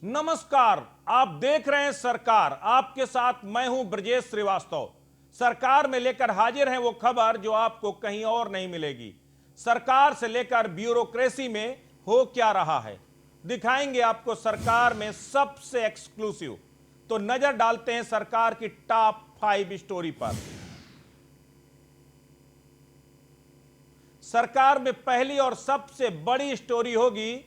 नमस्कार, आप देख रहे हैं सरकार। आपके साथ मैं हूं ब्रजेश श्रीवास्तव। सरकार में लेकर हाजिर हैं वो खबर जो आपको कहीं और नहीं मिलेगी। सरकार से लेकर ब्यूरोक्रेसी में हो क्या रहा है, दिखाएंगे आपको सरकार में सबसे एक्सक्लूसिव। तो नजर डालते हैं सरकार की टॉप 5 स्टोरी पर। सरकार में पहली और सबसे बड़ी स्टोरी होगी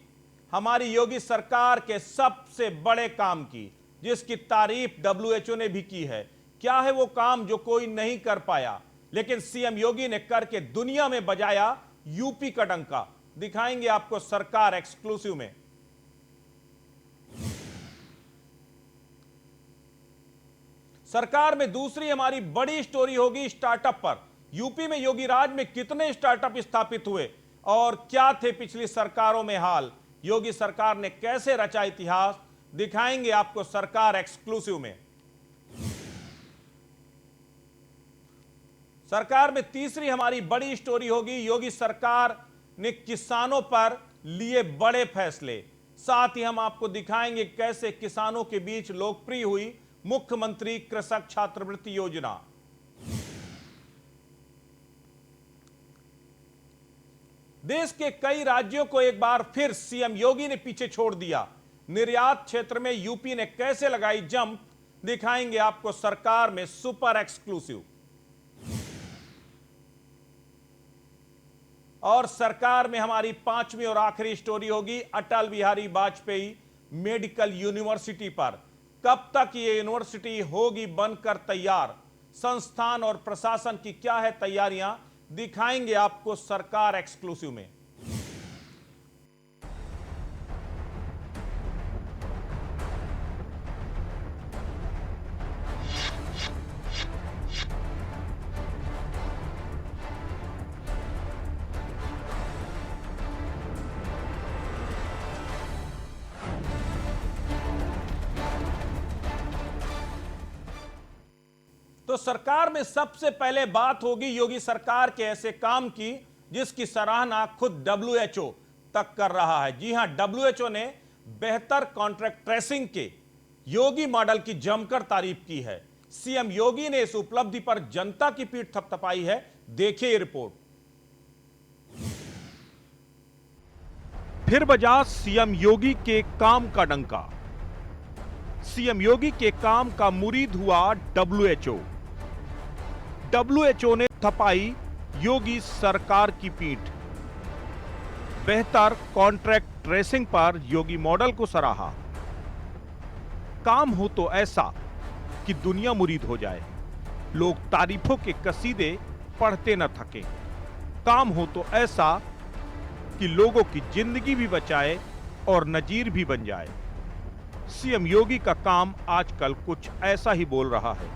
हमारी योगी सरकार के सबसे बड़े काम की, जिसकी तारीफ WHO ने भी की है। क्या है वो काम जो कोई नहीं कर पाया, लेकिन सीएम योगी ने करके दुनिया में बजाया यूपी का डंका। दिखाएंगे आपको सरकार एक्सक्लूसिव में। सरकार में दूसरी हमारी बड़ी स्टोरी होगी स्टार्टअप पर। यूपी में योगी राज में कितने स्टार्टअप स्थापित हुए और क्या थे पिछली सरकारों में हाल, योगी सरकार ने कैसे रचा इतिहास, दिखाएंगे आपको सरकार एक्सक्लूसिव में। सरकार में तीसरी हमारी बड़ी स्टोरी होगी योगी सरकार ने किसानों पर लिए बड़े फैसले। साथ ही हम आपको दिखाएंगे कैसे किसानों के बीच लोकप्रिय हुई मुख्यमंत्री कृषक छात्रवृत्ति योजना। देश के कई राज्यों को एक बार फिर सीएम योगी ने पीछे छोड़ दिया। निर्यात क्षेत्र में यूपी ने कैसे लगाई जंप, दिखाएंगे आपको सरकार में सुपर एक्सक्लूसिव। और सरकार में हमारी पांचवी और आखिरी स्टोरी होगी अटल बिहारी वाजपेयी मेडिकल यूनिवर्सिटी पर। कब तक ये यूनिवर्सिटी होगी बनकर तैयार, संस्थान और प्रशासन की क्या है तैयारियां, दिखाएंगे आपको सरकार एक्सक्लूसिव में। तो सरकार में सबसे पहले बात होगी योगी सरकार के ऐसे काम की जिसकी सराहना खुद WHO तक कर रहा है। जी हां, WHO ने बेहतर कॉन्ट्रैक्ट ट्रेसिंग के योगी मॉडल की जमकर तारीफ की है। सीएम योगी ने इस उपलब्धि पर जनता की पीठ थपथपाई है। देखिए ये रिपोर्ट। फिर बजा सीएम योगी के काम का डंका। सीएम योगी के काम का मुरीद हुआ WHO। WHO ने थपाई योगी सरकार की पीठ। बेहतर कॉन्ट्रैक्ट ट्रेसिंग पर योगी मॉडल को सराहा। काम हो तो ऐसा कि दुनिया मुरीद हो जाए, लोग तारीफों के कसीदे पढ़ते न थके। काम हो तो ऐसा कि लोगों की जिंदगी भी बचाए और नजीर भी बन जाए। सीएम योगी का काम आजकल कुछ ऐसा ही बोल रहा है।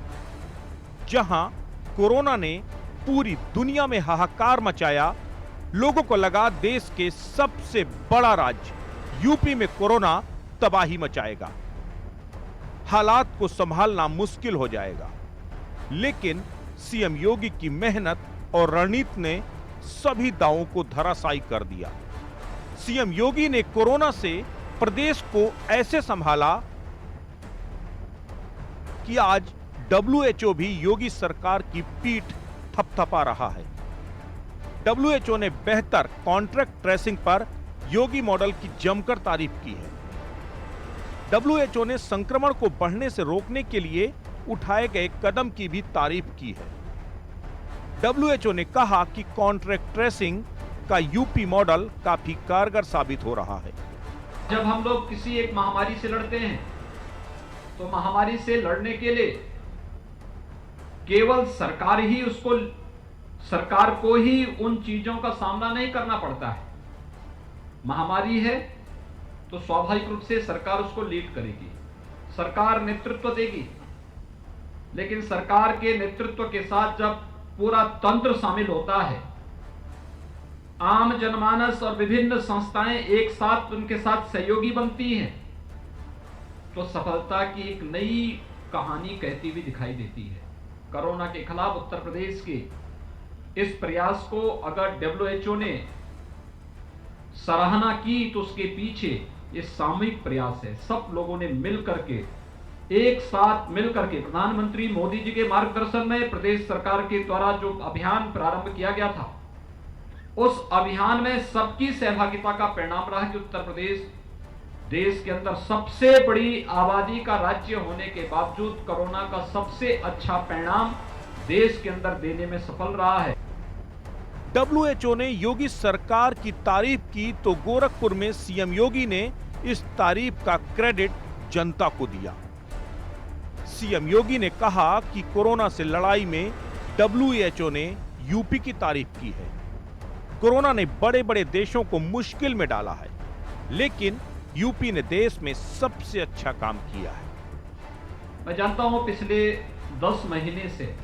जहां कोरोना ने पूरी दुनिया में हाहाकार मचाया, लोगों को लगा देश के सबसे बड़ा राज्य यूपी में कोरोना तबाही मचाएगा, हालात को संभालना मुश्किल हो जाएगा। लेकिन सीएम योगी की मेहनत और रणनीति ने सभी दावों को धराशायी कर दिया। सीएम योगी ने कोरोना से प्रदेश को ऐसे संभाला कि आज WHO भी योगी सरकार की पीठ थपथपा रहा है। WHO ने बेहतर कॉन्ट्रैक्ट ट्रेसिंग पर योगी मॉडल की जमकर तारीफ की है। WHO ने संक्रमण को बढ़ने से रोकने के लिए उठाए गए कदम की भी तारीफ की है। WHO ने कहा कि कॉन्ट्रैक्ट ट्रेसिंग का यूपी मॉडल काफी कारगर साबित हो रहा है। जब हम लोग किसी एक महामारी से लड़ते हैं तो महामारी से लड़ने के लिए केवल सरकार को ही उन चीजों का सामना नहीं करना पड़ता है। महामारी है तो स्वाभाविक रूप से सरकार उसको लीड करेगी, सरकार नेतृत्व देगी। लेकिन सरकार के नेतृत्व के साथ जब पूरा तंत्र शामिल होता है, आम जनमानस और विभिन्न संस्थाएं एक साथ उनके साथ सहयोगी बनती हैं, तो सफलता की एक नई कहानी कहती हुई दिखाई देती है। कोरोना के खिलाफ उत्तर प्रदेश के इस प्रयास को अगर WHO ने सराहना की तो उसके पीछे ये सामूहिक प्रयास है। सब लोगों ने मिल करके, एक साथ मिल करके, प्रधानमंत्री मोदी जी के मार्गदर्शन में प्रदेश सरकार के द्वारा जो अभियान प्रारंभ किया गया था, उस अभियान में सबकी सहभागिता का परिणाम रहा कि उत्तर प्रदेश देश के अंदर सबसे बड़ी आबादी का राज्य होने के बावजूद कोरोना का सबसे अच्छा परिणाम देश के अंदर देने में सफल रहा है। WHO ने योगी सरकार की तारीफ की तो गोरखपुर में सीएम योगी ने इस तारीफ का क्रेडिट जनता को दिया। सीएम योगी ने कहा कि कोरोना से लड़ाई में WHO ने यूपी की तारीफ की है। कोरोना ने बड़े बड़े देशों को मुश्किल में डाला है, लेकिन यूपी ने देश में सबसे अच्छा काम किया है। मैं जानता हूं पिछले 10 महीने से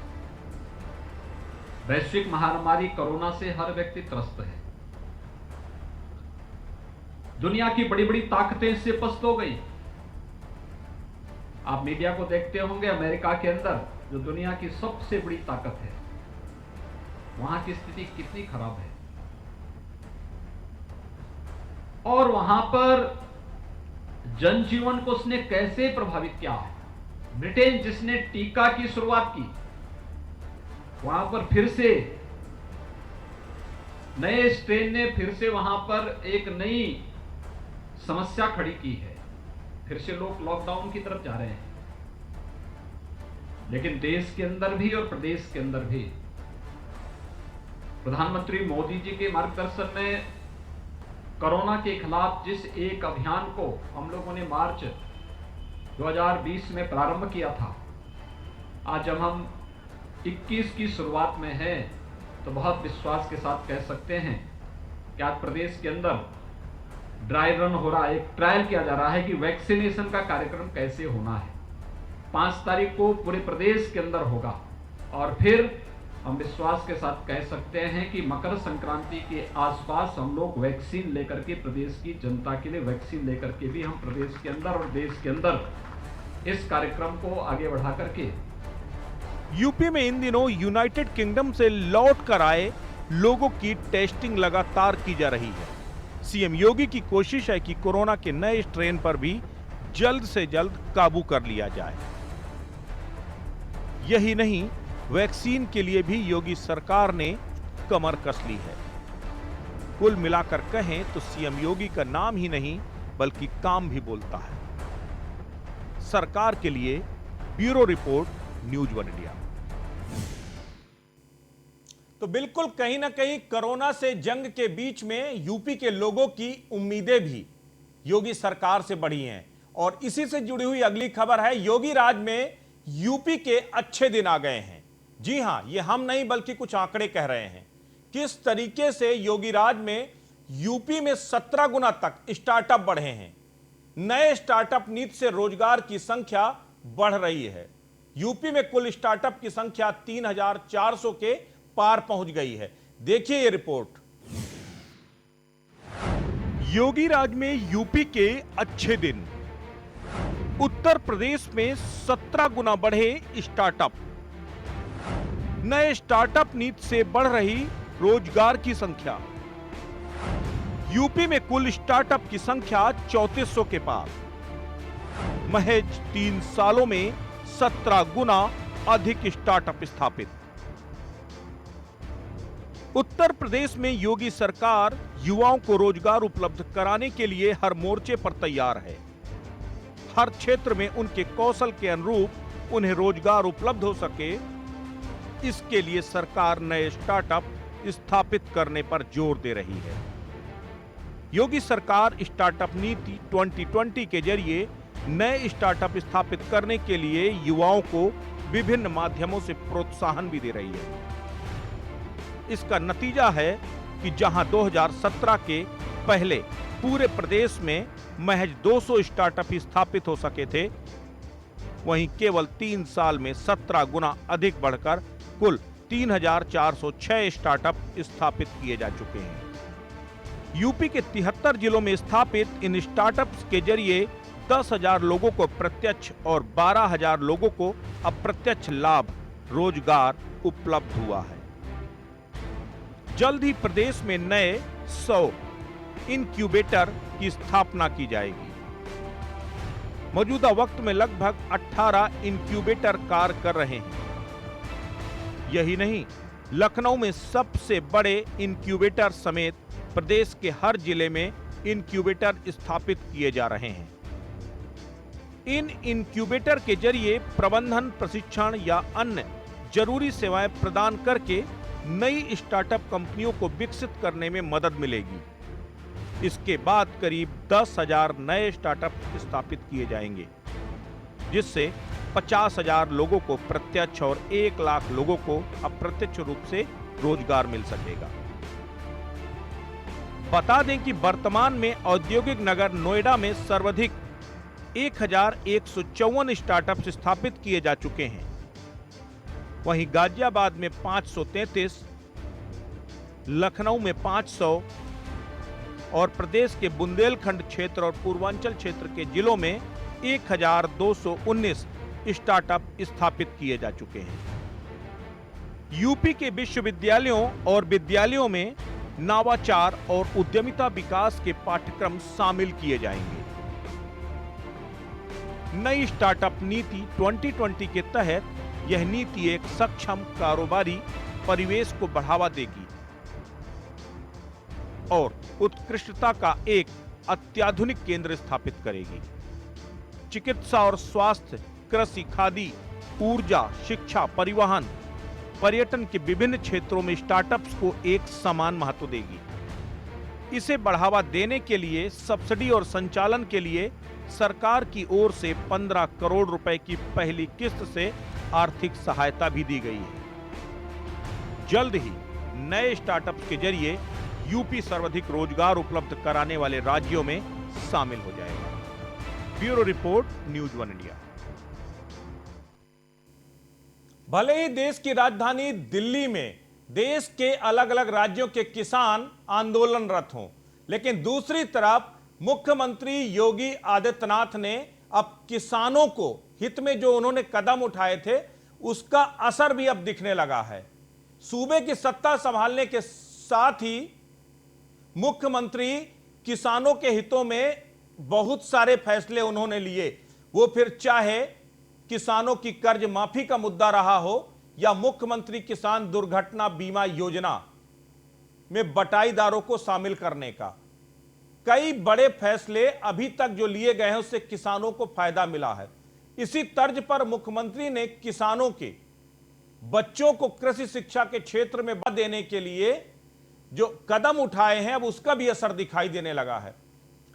वैश्विक महामारी कोरोना से हर व्यक्ति त्रस्त है। दुनिया की बड़ी बड़ी ताकतें इससे पस्त हो गई। आप मीडिया को देखते होंगे, अमेरिका के अंदर जो दुनिया की सबसे बड़ी ताकत है, वहां की स्थिति कितनी खराब है और वहां पर जनजीवन को उसने कैसे प्रभावित किया है। ब्रिटेन जिसने टीका की शुरुआत की, वहां पर फिर से नए स्ट्रेन ने फिर से वहां पर एक नई समस्या खड़ी की है। फिर से लोग लॉकडाउन की तरफ जा रहे हैं। लेकिन देश के अंदर भी और प्रदेश के अंदर भी प्रधानमंत्री मोदी जी के मार्गदर्शन में कोरोना के खिलाफ जिस एक अभियान को हम लोगों ने मार्च 2020 में प्रारंभ किया था, आज जब हम 21 की शुरुआत में हैं तो बहुत विश्वास के साथ कह सकते हैं कि आज प्रदेश के अंदर ड्राई रन हो रहा है। एक ट्रायल किया जा रहा है कि वैक्सीनेशन का कार्यक्रम कैसे होना है। 5 तारीख को पूरे प्रदेश के अंदर होगा और फिर हम विश्वास के साथ कह सकते हैं कि मकर संक्रांति के आसपास हम लोग वैक्सीन लेकर के, प्रदेश की जनता के लिए वैक्सीन लेकर के भी हम प्रदेश के अंदर और देश के अंदर इस कार्यक्रम को आगे बढ़ा करके। यूपी में इन दिनों यूनाइटेड किंगडम से लौट कर आए लोगों की टेस्टिंग लगातार की जा रही है। सीएम योगी की कोशिश है कि कोरोना के नए स्ट्रेन पर भी जल्द से जल्द काबू कर लिया जाए। यही नहीं, वैक्सीन के लिए भी योगी सरकार ने कमर कस ली है। कुल मिलाकर कहें तो सीएम योगी का नाम ही नहीं बल्कि काम भी बोलता है। सरकार के लिए ब्यूरो रिपोर्ट, न्यूज़ 1 इंडिया। तो बिल्कुल कहीं ना कहीं कोरोना से जंग के बीच में यूपी के लोगों की उम्मीदें भी योगी सरकार से बढ़ी हैं और इसी से जुड़ी हुई अगली खबर है, योगी राज में यूपी के अच्छे दिन आ गए हैं। जी हां, ये हम नहीं बल्कि कुछ आंकड़े कह रहे हैं। किस तरीके से योगी राज में यूपी में 17 गुना तक स्टार्टअप बढ़े हैं। नए स्टार्टअप नीति से रोजगार की संख्या बढ़ रही है। यूपी में कुल स्टार्टअप की संख्या 3400 के पार पहुंच गई है। देखिए ये रिपोर्ट। योगी राज में यूपी के अच्छे दिन। उत्तर प्रदेश में 17 गुना बढ़े स्टार्टअप। नए स्टार्टअप नीति से बढ़ रही रोजगार की संख्या। यूपी में कुल स्टार्टअप की संख्या 3400 के पार। महज 3 सालों में 17 गुना अधिक स्टार्टअप स्थापित। उत्तर प्रदेश में योगी सरकार युवाओं को रोजगार उपलब्ध कराने के लिए हर मोर्चे पर तैयार है। हर क्षेत्र में उनके कौशल के अनुरूप उन्हें रोजगार उपलब्ध हो सके, इसके लिए सरकार नए स्टार्टअप स्थापित करने पर जोर दे रही है। योगी सरकार स्टार्टअप नीति 2020 के जरिए नए स्टार्टअप स्थापित करने के लिए युवाओं को विभिन्न माध्यमों से प्रोत्साहन भी दे रही है। इसका नतीजा है कि जहां 2017 के पहले पूरे प्रदेश में महज 200 स्टार्टअप स्थापित हो सके थे, वहीं केवल 3 साल में 17 गुना अधिक बढ़कर कुल 3406 स्टार्टअप स्थापित किए जा चुके हैं। यूपी के 73 जिलों में स्थापित इन स्टार्टअप्स के जरिए 10,000 लोगों को प्रत्यक्ष और 12,000 लोगों को अप्रत्यक्ष लाभ रोजगार उपलब्ध हुआ है। जल्द ही प्रदेश में नए 100 इनक्यूबेटर की स्थापना की जाएगी। मौजूदा वक्त में लगभग 18 इंक्यूबेटर कार्य कर रहे हैं। यही नहीं, लखनऊ में सबसे बड़े इंक्यूबेटर समेत प्रदेश के हर जिले में इंक्यूबेटर स्थापित किए जा रहे हैं। इन इंक्यूबेटर के जरिए प्रबंधन प्रशिक्षण या अन्य जरूरी सेवाएं प्रदान करके नई स्टार्टअप कंपनियों को विकसित करने में मदद मिलेगी। इसके बाद करीब 10,000 नए स्टार्टअप स्थापित किए जाएंगे, जिससे 50,000 लोगों को प्रत्यक्ष और 1 लाख लोगों को अप्रत्यक्ष रूप से रोजगार मिल सकेगा। बता दें कि वर्तमान में औद्योगिक नगर नोएडा में सर्वाधिक 1,154 स्टार्टअप स्थापित किए जा चुके हैं। वहीं गाजियाबाद में 533, लखनऊ में 500 और प्रदेश के बुंदेलखंड क्षेत्र और पूर्वांचल क्षेत्र के जिलों में 1,219 स्टार्टअप स्थापित किए जा चुके हैं। यूपी के विश्वविद्यालयों और विद्यालयों में नवाचार और उद्यमिता विकास के पाठ्यक्रम शामिल किए जाएंगे। नई स्टार्टअप नीति 2020 के तहत यह नीति एक सक्षम कारोबारी परिवेश को बढ़ावा देगी और उत्कृष्टता का एक अत्याधुनिक केंद्र स्थापित करेगी। चिकित्सा और स्वास्थ्य, कृषि, खादी, ऊर्जा, शिक्षा, परिवहन, पर्यटन के विभिन्न क्षेत्रों में स्टार्टअप्स को एक समान महत्व देगी। इसे बढ़ावा देने के लिए सब्सिडी और संचालन के लिए सरकार की ओर से 15 करोड़ रुपए की पहली किस्त से आर्थिक सहायता भी दी गई है। जल्द ही नए स्टार्टअप्स के जरिए यूपी सर्वाधिक रोजगार उपलब्ध कराने वाले राज्यों में शामिल हो जाएगा। Bureau report, news one India. भले ही देश की राजधानी दिल्ली में देश के अलग अलग राज्यों के किसान आंदोलनरत हों, लेकिन दूसरी तरफ मुख्यमंत्री योगी आदित्यनाथ ने अब किसानों को हित में जो उन्होंने कदम उठाए थे उसका असर भी अब दिखने लगा है। सूबे की सत्ता संभालने के साथ ही मुख्यमंत्री किसानों के हितों में बहुत सारे फैसले उन्होंने लिए, वो फिर चाहे किसानों की कर्ज माफी का मुद्दा रहा हो या मुख्यमंत्री किसान दुर्घटना बीमा योजना में बटाईदारों को शामिल करने का। कई बड़े फैसले अभी तक जो लिए गए हैं उससे किसानों को फायदा मिला है। इसी तर्ज पर मुख्यमंत्री ने किसानों के बच्चों को कृषि शिक्षा के क्षेत्र में बढ़ावा देने के लिए जो कदम उठाए हैं अब उसका भी असर दिखाई देने लगा है।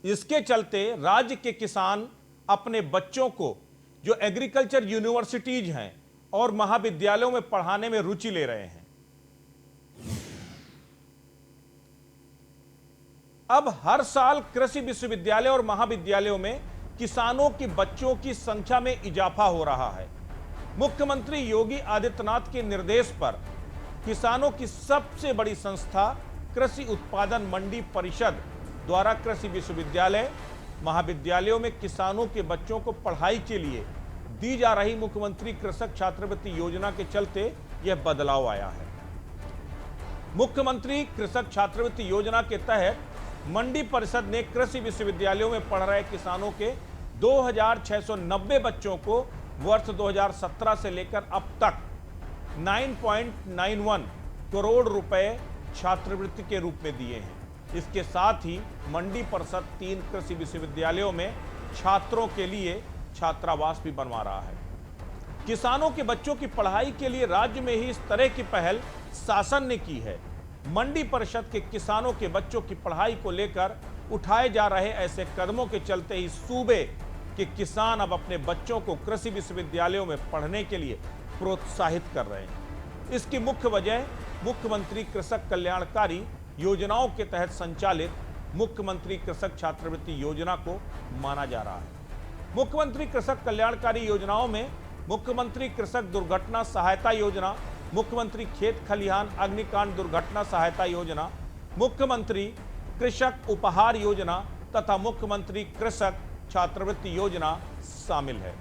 इसके चलते राज्य के किसान अपने बच्चों को जो एग्रीकल्चर यूनिवर्सिटीज हैं और महाविद्यालयों में पढ़ाने में रुचि ले रहे हैं। अब हर साल कृषि विश्वविद्यालय और महाविद्यालयों में किसानों के बच्चों की संख्या में इजाफा हो रहा है। मुख्यमंत्री योगी आदित्यनाथ के निर्देश पर किसानों की सबसे बड़ी संस्था कृषि उत्पादन मंडी परिषद द्वारा कृषि विश्वविद्यालय, महाविद्यालयों में किसानों के बच्चों को पढ़ाई के लिए दी जा रही मुख्यमंत्री कृषक छात्रवृत्ति योजना के चलते यह बदलाव आया है। मुख्यमंत्री कृषक छात्रवृत्ति योजना के तहत मंडी परिषद ने कृषि विश्वविद्यालयों में पढ़ रहे किसानों के 2,690 बच्चों को वर्ष 2017 से लेकर अब तक 9.91 करोड़ रुपए छात्रवृत्ति के रूप में दिए हैं। इसके साथ ही मंडी परिषद 3 कृषि विश्वविद्यालयों में छात्रों के लिए छात्रावास भी बनवा रहा है। किसानों के बच्चों की पढ़ाई के लिए राज्य में ही इस तरह की पहल शासन ने की है। मंडी परिषद के किसानों के बच्चों की पढ़ाई को लेकर उठाए जा रहे ऐसे कदमों के चलते ही सूबे के किसान अब अपने बच्चों को कृषि विश्वविद्यालयों में पढ़ने के लिए प्रोत्साहित कर रहे हैं। इसकी मुख्य वजह मुख्यमंत्री कृषक कल्याणकारी योजनाओं के तहत संचालित मुख्यमंत्री कृषक छात्रवृत्ति योजना को माना जा रहा है। मुख्यमंत्री कृषक कल्याणकारी योजनाओं में मुख्यमंत्री कृषक दुर्घटना सहायता योजना, मुख्यमंत्री खेत खलिहान अग्निकांड दुर्घटना सहायता योजना, मुख्यमंत्री कृषक उपहार योजना तथा मुख्यमंत्री कृषक छात्रवृत्ति योजना शामिल है।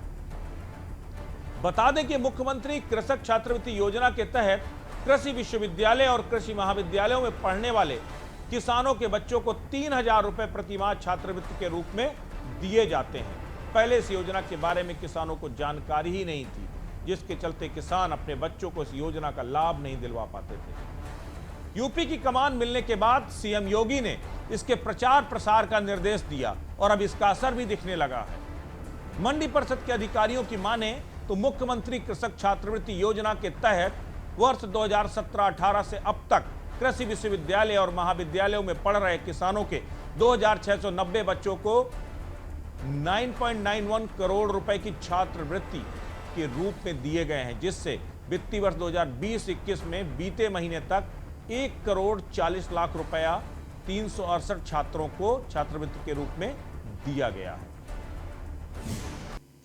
बता दें कि मुख्यमंत्री कृषक छात्रवृत्ति योजना के तहत कृषि विश्वविद्यालय और कृषि महाविद्यालयों में पढ़ने वाले किसानों के बच्चों को 3,000 रुपए प्रतिमाह छात्रवृत्ति के रूप में दिए जाते हैं। पहले इस योजना के बारे में किसानों को जानकारी ही नहीं थी, जिसके चलते किसान अपने बच्चों को इस योजना का लाभ नहीं दिलवा पाते थे। यूपी की कमान मिलने के बाद सीएम योगी ने इसके प्रचार प्रसार का निर्देश दिया और अब इसका असर भी दिखने लगा है। मंडी परिषद के अधिकारियों की माने तो मुख्यमंत्री कृषक छात्रवृत्ति योजना के तहत वर्ष 2017-18 से अब तक कृषि विश्वविद्यालय और महाविद्यालयों में पढ़ रहे किसानों के 2,690 बच्चों को 9.91 करोड़ रुपए की छात्रवृत्ति के रूप में दिए गए हैं, जिससे वित्तीय वर्ष 2020-21 में बीते महीने तक 1 करोड़ 40 लाख रुपया 368 छात्रों को छात्रवृत्ति के रूप में दिया गया है।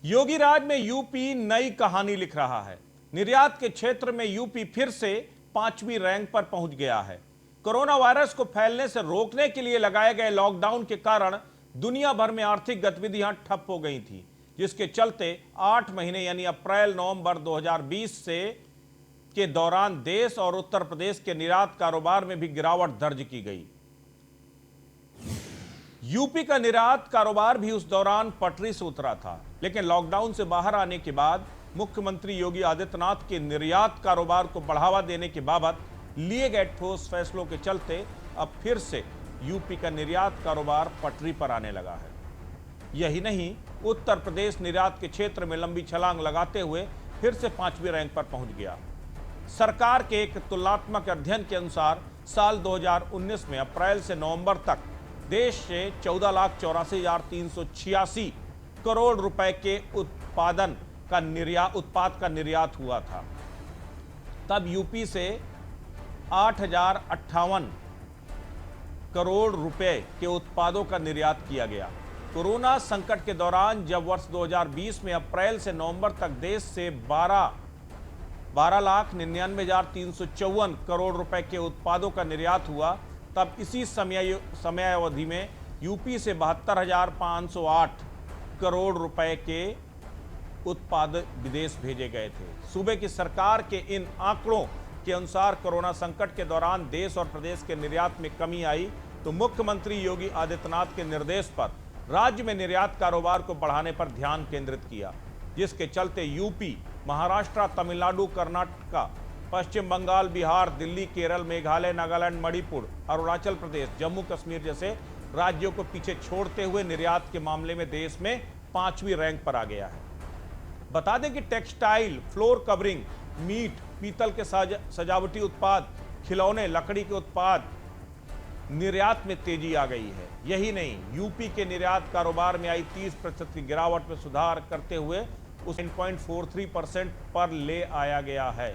योगी राज में यूपी नई कहानी लिख रहा है। निर्यात के क्षेत्र में यूपी फिर से 5वीं रैंक पर पहुंच गया है। कोरोना वायरस को फैलने से रोकने के लिए लगाए गए लॉकडाउन के कारण दुनिया भर में आर्थिक गतिविधियां ठप हो गई थी, जिसके चलते 8 महीने यानी अप्रैल नवंबर 2020 से के दौरान देश और उत्तर प्रदेश के निर्यात कारोबार में भी गिरावट दर्ज की गई। यूपी का निर्यात कारोबार भी उस दौरान पटरी से उतरा था, लेकिन लॉकडाउन से बाहर आने के बाद मुख्यमंत्री योगी आदित्यनाथ के निर्यात कारोबार को बढ़ावा देने के बाबत लिए गए ठोस फैसलों के चलते अब फिर से यूपी का निर्यात कारोबार पटरी पर आने लगा है। यही नहीं, उत्तर प्रदेश निर्यात के क्षेत्र में लंबी छलांग लगाते हुए फिर से 5वीं रैंक पर पहुंच गया। सरकार के एक तुलनात्मक अध्ययन के अनुसार साल 2019 में अप्रैल से नवंबर तक देश से 14,84,386 करोड़ रुपए के उत्पाद का निर्यात हुआ था। तब यूपी से 8,058 करोड़ रुपए के उत्पादों का निर्यात किया गया। कोरोना संकट के दौरान जब वर्ष 2020 में अप्रैल से नवंबर तक देश से 12,99,354 करोड़ रुपए के उत्पादों का निर्यात हुआ, तब इसी समयावधि में यूपी से 72,508 करोड़ रुपए के उत्पाद विदेश भेजे गए थे। सूबे की सरकार के इन आंकड़ों के अनुसार कोरोना संकट के दौरान देश और प्रदेश के निर्यात में कमी आई, तो मुख्यमंत्री योगी आदित्यनाथ के निर्देश पर राज्य में निर्यात कारोबार को बढ़ाने पर ध्यान केंद्रित किया, जिसके चलते यूपी, महाराष्ट्र, तमिलनाडु, कर्नाटक, पश्चिम बंगाल, बिहार, दिल्ली, केरल, मेघालय, नागालैंड, मणिपुर, अरुणाचल प्रदेश, जम्मू कश्मीर जैसे राज्यों को पीछे छोड़ते हुए निर्यात के मामले में देश में 5वीं रैंक पर आ गया है। बता दें कि टेक्सटाइल, फ्लोर कवरिंग, मीट, पीतल के सजावटी उत्पाद, खिलौने, लकड़ी के उत्पाद निर्यात में तेजी आ गई है। यही नहीं, यूपी के निर्यात कारोबार में आई 30% की गिरावट में सुधार करते हुए उसे 9.43% पर ले आया गया है,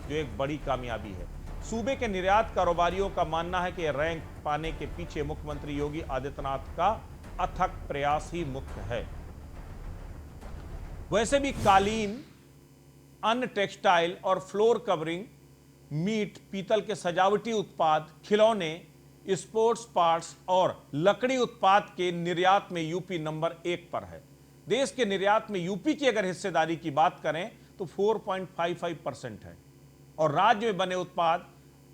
जो एक बड़ी कामयाबी है। सूबे के निर्यात कारोबारियों का मानना है कि रैंक पाने के पीछे मुख्यमंत्री योगी आदित्यनाथ का अथक प्रयास ही मुख्य है। वैसे भी कालीन, अन्य टेक्सटाइल और फ्लोर कवरिंग, मीट, पीतल के सजावटी उत्पाद, खिलौने, स्पोर्ट्स पार्ट्स और लकड़ी उत्पाद के निर्यात में यूपी नंबर 1 पर है। देश के निर्यात में यूपी की अगर हिस्सेदारी की बात करें तो 4.55% है और राज्य में बने उत्पाद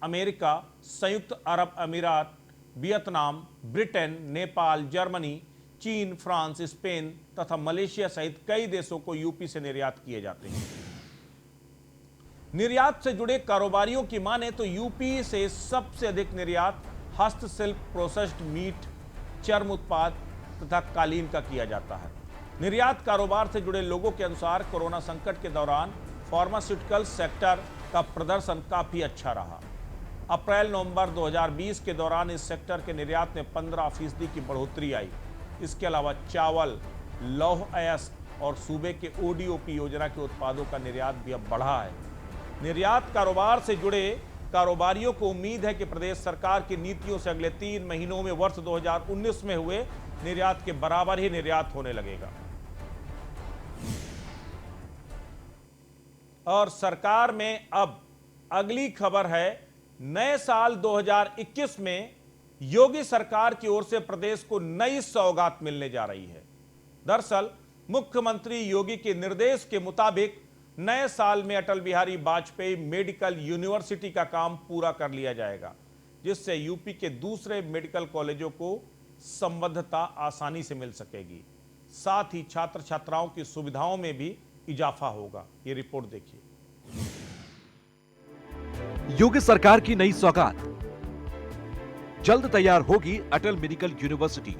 अमेरिका, संयुक्त अरब अमीरात, वियतनाम, ब्रिटेन, नेपाल, जर्मनी, चीन, फ्रांस, स्पेन तथा मलेशिया सहित कई देशों को यूपी से निर्यात किए जाते हैं। निर्यात से जुड़े कारोबारियों की माने तो यूपी से सबसे अधिक निर्यात हस्तशिल्प, प्रोसेस्ड मीट, चर्म उत्पाद तथा कालीन का किया जाता है। निर्यात कारोबार से जुड़े लोगों के अनुसार कोरोना संकट के दौरान फार्मास्यूटिकल सेक्टर का प्रदर्शन काफी अच्छा रहा। अप्रैल-नवंबर 2020 के दौरान इस सेक्टर के निर्यात में 15% की बढ़ोतरी आई। इसके अलावा चावल, लौह अयस्क और सूबे के ओडीओपी योजना के उत्पादों का निर्यात भी अब बढ़ा है। निर्यात कारोबार से जुड़े कारोबारियों को उम्मीद है कि प्रदेश सरकार की नीतियों से अगले 3 महीनों में वर्ष 2019 में हुए निर्यात के बराबर ही निर्यात होने लगेगा। और सरकार में अब अगली खबर है, नए साल 2021 में योगी सरकार की ओर से प्रदेश को नई सौगात मिलने जा रही है। दरअसल मुख्यमंत्री योगी के निर्देश के मुताबिक नए साल में अटल बिहारी वाजपेयी मेडिकल यूनिवर्सिटी का काम पूरा कर लिया जाएगा। जिससे यूपी के दूसरे मेडिकल कॉलेजों को संबद्धता आसानी से मिल सकेगी। साथ ही छात्र छात्राओं की सुविधाओं में भी इजाफा होगा। ये रिपोर्ट देखिए। योगी सरकार की नई सौगात, जल्द तैयार होगी अटल मेडिकल यूनिवर्सिटी।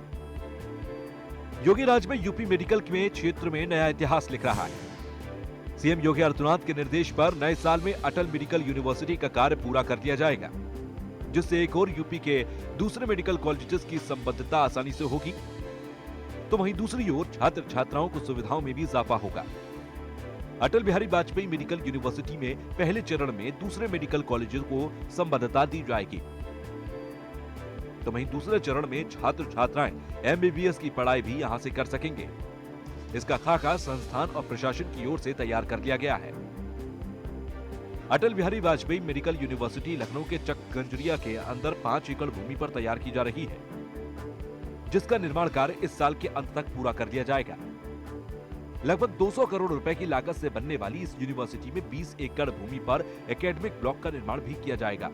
योगी राज में यूपी मेडिकल में क्षेत्र में नया इतिहास लिख रहा है। सीएम योगी आदित्यनाथ के निर्देश पर नए साल में अटल मेडिकल यूनिवर्सिटी का कार्य पूरा कर दिया जाएगा, जिससे एक और यूपी के दूसरे मेडिकल कॉलेजेस की संबद्धता आसानी से होगी, तो वहीं दूसरी ओर छात्र छात्राओं को सुविधाओं में भी इजाफा होगा। अटल बिहारी वाजपेयी मेडिकल यूनिवर्सिटी में पहले चरण में दूसरे मेडिकल कॉलेजों को संबद्धता दी जाएगी, तो वहीं दूसरे चरण में छात्र छात्राएं एमबीबीएस की पढ़ाई भी यहां से कर सकेंगे। इसका खाका संस्थान और प्रशासन की ओर से तैयार कर लिया गया है। अटल बिहारी वाजपेयी मेडिकल यूनिवर्सिटी लखनऊ के चकगंजरिया के अंदर 5 एकड़ भूमि पर तैयार की जा रही है, जिसका निर्माण कार्य इस साल के अंत तक पूरा कर दिया जाएगा। लगभग 200 करोड़ रुपए की लागत से बनने वाली इस यूनिवर्सिटी में 20 एकड़ भूमि पर एकेडमिक ब्लॉक का निर्माण भी किया जाएगा।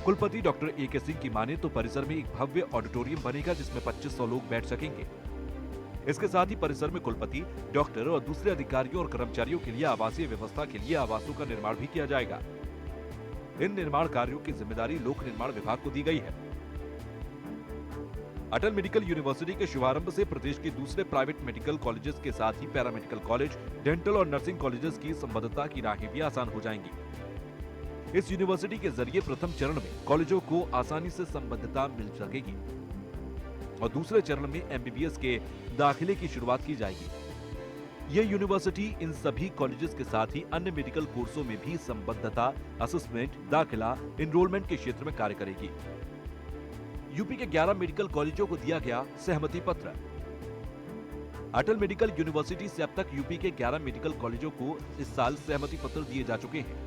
कुलपति डॉक्टर ए.के. सिंह की माने तो परिसर में एक भव्य ऑडिटोरियम बनेगा, जिसमें 2500 लोग बैठ सकेंगे। इसके साथ ही परिसर में कुलपति, डॉक्टर और दूसरे अधिकारियों और कर्मचारियों के लिए आवासीय व्यवस्था के लिए आवासों का निर्माण भी किया जाएगा। इन निर्माण कार्यों की जिम्मेदारी लोक निर्माण विभाग को दी गई है। अटल मेडिकल यूनिवर्सिटी के शुभारंभ से प्रदेश के दूसरे प्राइवेट मेडिकल कॉलेजेस के साथ ही पैरामेडिकल कॉलेज, डेंटल और नर्सिंग कॉलेजेस की संबद्धता की राहें भी आसान हो जाएंगी। इस यूनिवर्सिटी के जरिए प्रथम चरण में कॉलेजों को आसानी से संबद्धता मिल सकेगी और दूसरे चरण में एमबीबीएस के दाखिले की शुरुआत की जाएगी। यह यूनिवर्सिटी इन सभी कॉलेजेस के साथ ही अन्य मेडिकल कोर्सों में भी संबद्धता, असेसमेंट, दाखिला, एनरोलमेंट के क्षेत्र में कार्य करेगी। यूपी के 11 मेडिकल कॉलेजों को दिया गया सहमति पत्र। अटल मेडिकल यूनिवर्सिटी से अब तक यूपी के 11 मेडिकल कॉलेजों को इस साल सहमति पत्र दिए जा चुके हैं।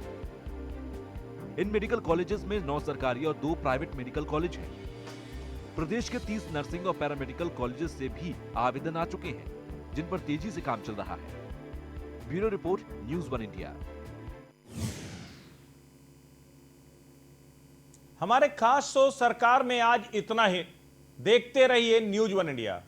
इन मेडिकल कॉलेजेस में 9 सरकारी और 2 प्राइवेट मेडिकल कॉलेज हैं। प्रदेश के 30 नर्सिंग और पैरामेडिकल कॉलेजेस से भी आवेदन आ चुके हैं, जिन पर तेजी से काम चल रहा है। Bureau report, news 1 India. हमारे खास शो सरकार में आज इतना ही। देखते रहिए न्यूज़ 1 इंडिया।